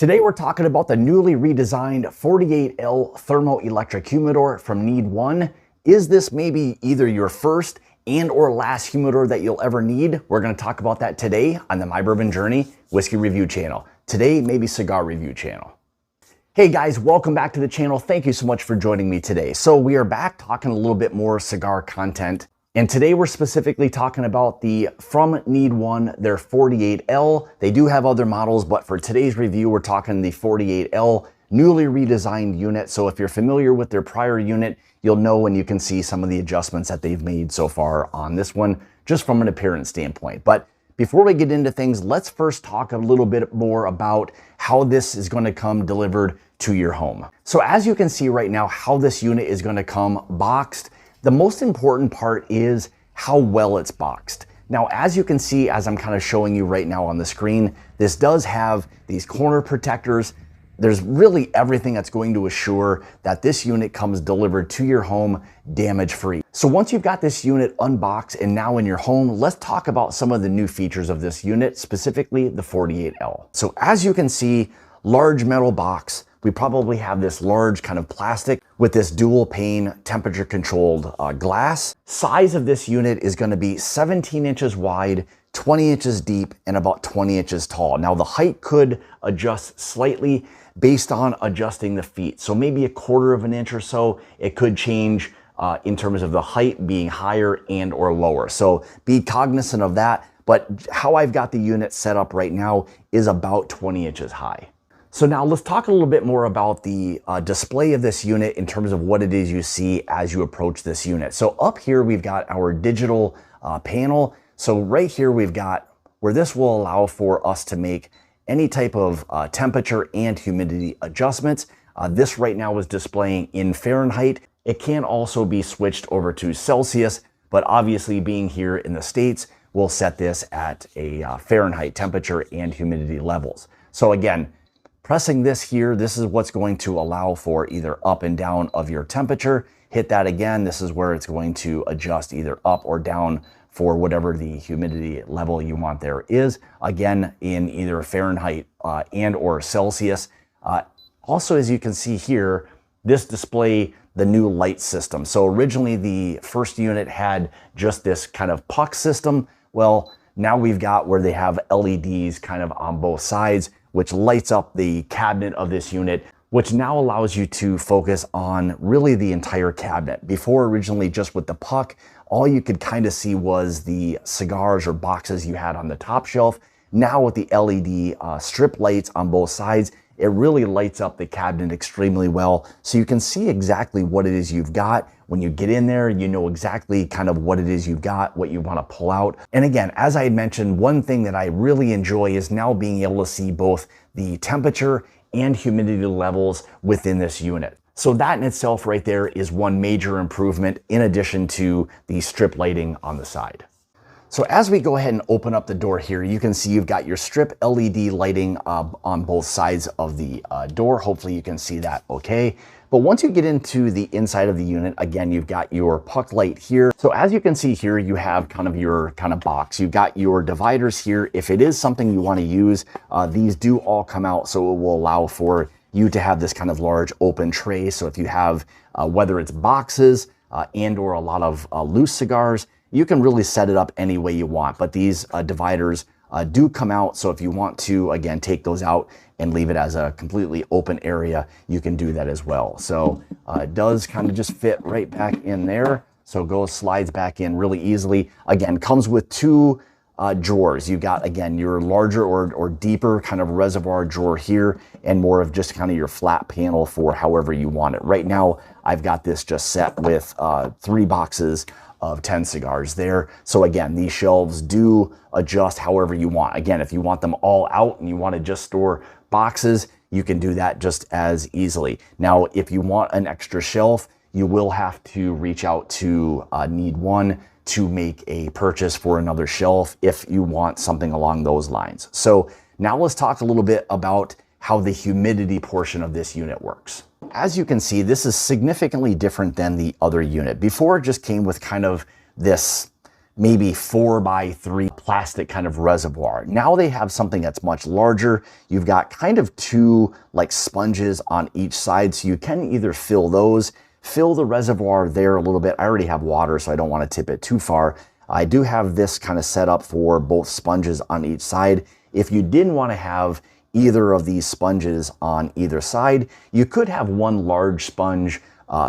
Today we're talking about the newly redesigned 48L thermoelectric humidor from NeedOne. Is this maybe either your first and or last humidor that you'll ever need? We're going to talk about that today on the My Bourbon Journey Whiskey Review channel. Today, maybe Cigar Review channel. Hey guys, welcome back to the channel. Thank you so much for joining me today. So we are back talking a little bit more cigar content. And today we're specifically talking about from NeedOne, their 48L. They do have other models, but for today's review, we're talking the 48L newly redesigned unit. So if you're familiar with their prior unit, you'll know and you can see some of the adjustments that they've made so far on this one, just from an appearance standpoint. But before we get into things, let's first talk a little bit more about how this is going to come delivered to your home. So as you can see right now, how this unit is going to come boxed. The most important part is how well it's boxed. Now, as you can see, as I'm kind of showing you right now on the screen, this does have these corner protectors. There's really everything that's going to assure that this unit comes delivered to your home damage-free. So once you've got this unit unboxed and now in your home, let's talk about some of the new features of this unit, specifically the 48L. So as you can see, large metal box. We probably have this large kind of plastic with this dual pane temperature controlled glass. Size of this unit is going to be 17 inches wide, 20 inches deep, and about 20 inches tall. Now the height could adjust slightly based on adjusting the feet. So maybe a quarter of an inch or so, it could change in terms of the height being higher and or lower. So be cognizant of that. But how I've got the unit set up right now is about 20 inches high. So now let's talk a little bit more about the display of this unit in terms of what it is you see as you approach this unit. So up here, we've got our digital panel. So right here, we've got where this will allow for us to make any type of temperature and humidity adjustments. This right now is displaying in Fahrenheit. It can also be switched over to Celsius, but obviously being here in the States, we'll set this at a Fahrenheit temperature and humidity levels. So again, pressing this here, this is what's going to allow for either up and down of your temperature. Hit that again, this is where it's going to adjust either up or down for whatever the humidity level you want there is. Again, in either Fahrenheit and or Celsius. Also, as you can see here, this display the new light system. So originally the first unit had just this kind of puck system. Well, now we've got where they have LEDs kind of on both sides, which lights up the cabinet of this unit, which now allows you to focus on really the entire cabinet. Before, originally just with the puck, all you could kind of see was the cigars or boxes you had on the top shelf. Now with the LED strip lights on both sides, it really lights up the cabinet extremely well. So you can see exactly what it is you've got. When you get in there, you know exactly kind of what it is you've got, what you want to pull out. And again, as I had mentioned, one thing that I really enjoy is now being able to see both the temperature and humidity levels within this unit. So that in itself right there is one major improvement in addition to the strip lighting on the side. So as we go ahead and open up the door here, you can see you've got your strip LED lighting on both sides of the door. Hopefully you can see that okay. But once you get into the inside of the unit, again, you've got your puck light here. So as you can see here, you have kind of your kind of box. You've got your dividers here. If it is something you want to use, these do all come out. So it will allow for you to have this kind of large open tray. So if you have, whether it's boxes and or a lot of loose cigars, you can really set it up any way you want. But these dividers do come out. So if you want to, again, take those out and leave it as a completely open area, you can do that as well. So it does kind of just fit right back in there. So slides back in really easily. Again, comes with two drawers. You've got, again, your larger or deeper kind of reservoir drawer here and more of just kind of your flat panel for however you want it. Right now, I've got this just set with 3 boxes of 10 cigars there. So again, these shelves do adjust however you want. Again, if you want them all out and you want to just store boxes, you can do that just as easily. Now, if you want an extra shelf, you will have to reach out to NeedOne to make a purchase for another shelf if you want something along those lines. So now let's talk a little bit about how the humidity portion of this unit works. As you can see, this is significantly different than the other unit. Before, it just came with kind of this maybe 4x3 plastic kind of reservoir. Now they have something that's much larger. You've got kind of two like sponges on each side, so you can either fill the reservoir there a little bit. I already have water, so I don't want to tip it too far. I do have this kind of set up for both sponges on each side. If you didn't want to have either of these sponges on either side, you could have one large sponge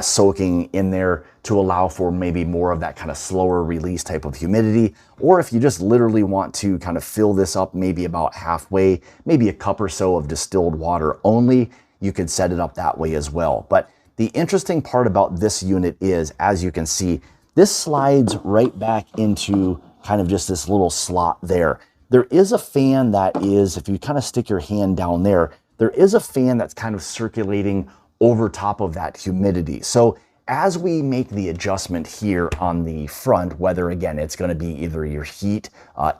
soaking in there to allow for maybe more of that kind of slower release type of humidity. Or if you just literally want to kind of fill this up maybe about halfway, maybe a cup or so of distilled water only, you could set it up that way as well. But the interesting part about this unit is, as you can see, this slides right back into kind of just this little slot there. There is a fan that is, if you kind of stick your hand down there, there is a fan that's kind of circulating over top of that humidity. So as we make the adjustment here on the front, whether again, it's gonna be either your heat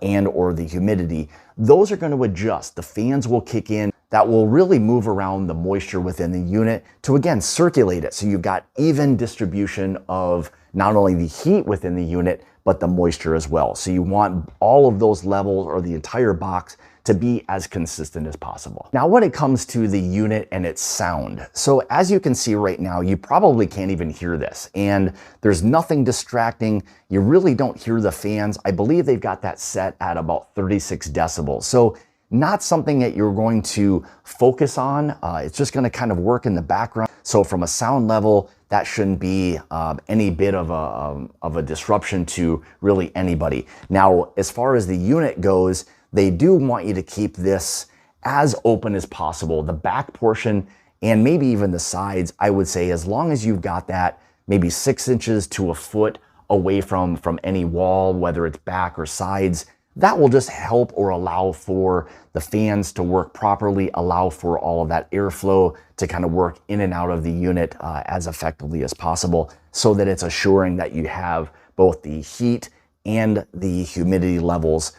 and or the humidity, those are gonna adjust. The fans will kick in. That will really move around the moisture within the unit to again, circulate it. So you've got even distribution of not only the heat within the unit, but the moisture as well. So you want all of those levels or the entire box to be as consistent as possible. Now, when it comes to the unit and its sound, so as you can see right now, you probably can't even hear this, and there's nothing distracting. You really don't hear the fans. I believe they've got that set at about 36 decibels. So not something that you're going to focus on. It's just gonna kind of work in the background. So from a sound level, that shouldn't be any bit of a disruption to really anybody. Now, as far as the unit goes, they do want you to keep this as open as possible. The back portion and maybe even the sides, I would say, as long as you've got that maybe 6 inches to a foot away from any wall, whether it's back or sides, that will just help or allow for the fans to work properly, allow for all of that airflow to kind of work in and out of the unit as effectively as possible, so that it's assuring that you have both the heat and the humidity levels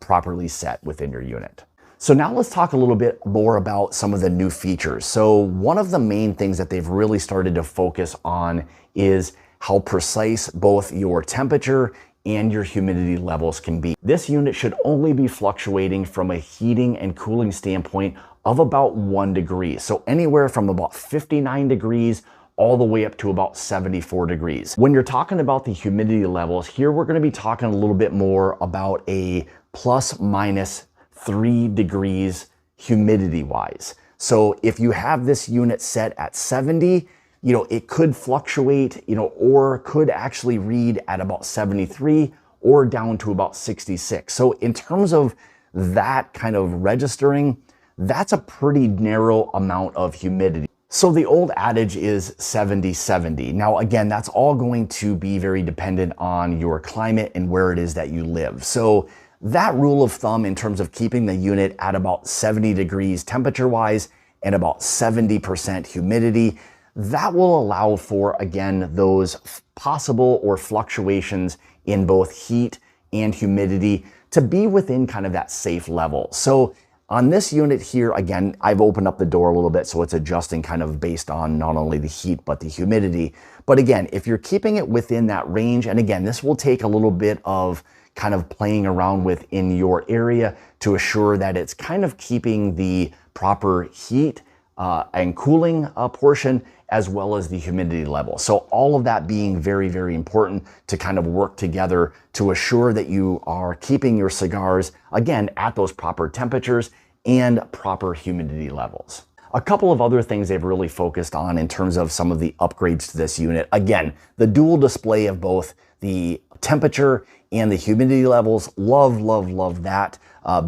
properly set within your unit. So now let's talk a little bit more about some of the new features. So one of the main things that they've really started to focus on is how precise both your temperature and your humidity levels can be. This unit should only be fluctuating from a heating and cooling standpoint of about 1 degree. So anywhere from about 59 degrees all the way up to about 74 degrees. When you're talking about the humidity levels, here we're gonna be talking a little bit more about a ±3 degrees humidity wise. So if you have this unit set at 70, it could fluctuate, or could actually read at about 73 or down to about 66. So in terms of that kind of registering, that's a pretty narrow amount of humidity. So the old adage is 70-70. Now again, that's all going to be very dependent on your climate and where it is that you live. So that rule of thumb in terms of keeping the unit at about 70 degrees temperature-wise and about 70% humidity, that will allow for, again, those possible or fluctuations in both heat and humidity to be within kind of that safe level. So on this unit here, again, I've opened up the door a little bit, so it's adjusting kind of based on not only the heat, but the humidity. But again, if you're keeping it within that range, and again, this will take a little bit of kind of playing around with in your area to assure that it's kind of keeping the proper heat and cooling portion, as well as the humidity level. So all of that being very, very important to kind of work together to assure that you are keeping your cigars, again, at those proper temperatures and proper humidity levels. A couple of other things they've really focused on in terms of some of the upgrades to this unit. Again, the dual display of both the temperature and the humidity levels. Love, love, love that.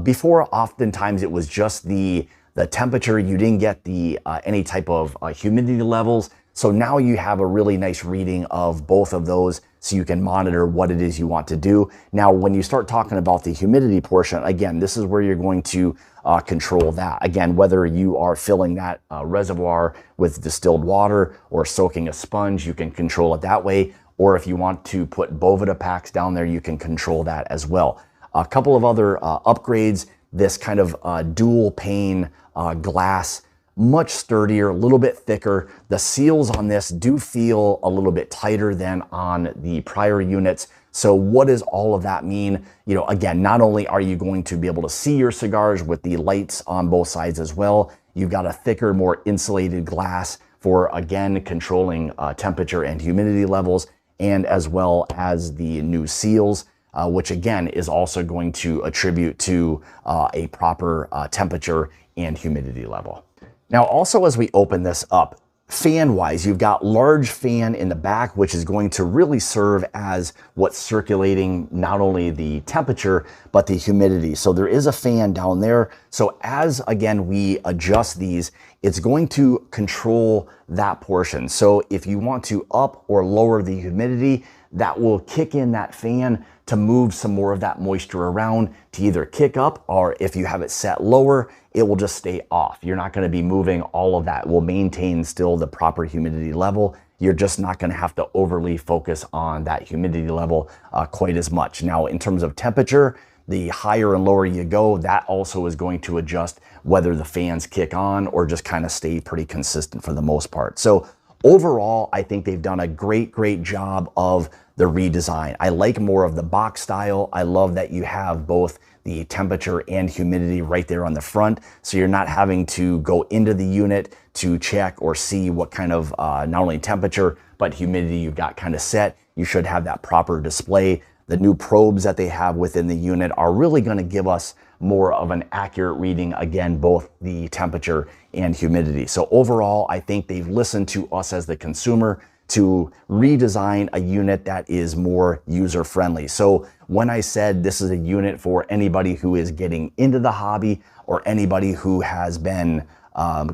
Before, oftentimes it was just the temperature. You didn't get the any type of humidity levels. So now you have a really nice reading of both of those, so you can monitor what it is you want to do. Now, when you start talking about the humidity portion, again, this is where you're going to control that. Again, whether you are filling that reservoir with distilled water or soaking a sponge, you can control it that way. Or if you want to put Boveda packs down there, you can control that as well. A couple of other upgrades, this kind of dual pane glass, much sturdier, a little bit thicker. The seals on this do feel a little bit tighter than on the prior units. So what does all of that mean? You know, again, not only are you going to be able to see your cigars with the lights on both sides as well, you've got a thicker, more insulated glass for, again, controlling temperature and humidity levels, and as well as the new seals, which again is also going to attribute to a proper temperature and humidity level. Now, also as we open this up, fan-wise, you've got large fan in the back, which is going to really serve as what's circulating not only the temperature, but the humidity. So there is a fan down there. So as, again, we adjust these, it's going to control that portion. So if you want to up or lower the humidity, that will kick in that fan to move some more of that moisture around to either kick up, or if you have it set lower, it will just stay off. You're not going to be moving all of that. It will maintain still the proper humidity level. You're just not going to have to overly focus on that humidity level quite as much. Now, in terms of temperature, the higher and lower you go, that also is going to adjust whether the fans kick on or just kind of stay pretty consistent for the most part. So overall, I think they've done a great job of the redesign. I like more of the box style. I love that you have both the temperature and humidity right there on the front, so you're not having to go into the unit to check or see what kind of not only temperature but humidity you've got kind of set. You should have that proper display. The new probes that they have within the unit are really going to give us more of an accurate reading, again, both the temperature and humidity. So overall, I think they've listened to us as the consumer to redesign a unit that is more user-friendly. So when I said this is a unit for anybody who is getting into the hobby or anybody who has been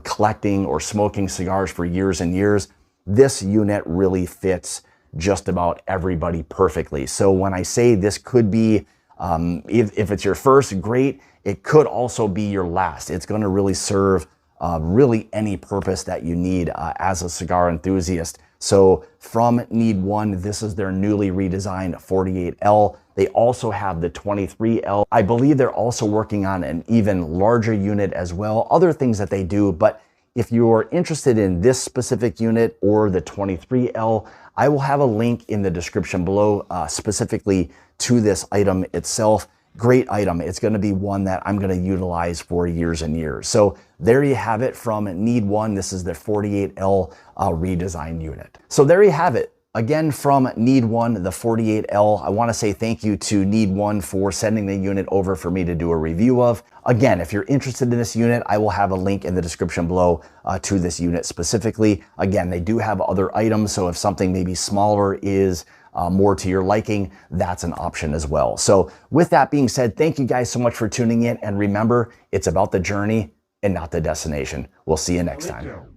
collecting or smoking cigars for years and years, this unit really fits just about everybody perfectly. So when I say this could be, if it's your first, great. It could also be your last. It's going to really serve really any purpose that you need as a cigar enthusiast. So from NeedOne, this is their newly redesigned 48L. They also have the 23L. I believe they're also working on an even larger unit as well, other things that they do. But if you're interested in this specific unit or the 23L, I will have a link in the description below specifically to this item itself. Great item. It's going to be one that I'm going to utilize for years and years. So there you have it from NeedOne. This is the 48L redesign unit. So there you have it. Again, from NeedOne, the 48L. I want to say thank you to NeedOne for sending the unit over for me to do a review of. Again, if you're interested in this unit, I will have a link in the description below to this unit specifically. Again, they do have other items, so if something maybe smaller is more to your liking, that's an option as well. So with that being said, thank you guys so much for tuning in, and remember, it's about the journey and not the destination. We'll see you next time.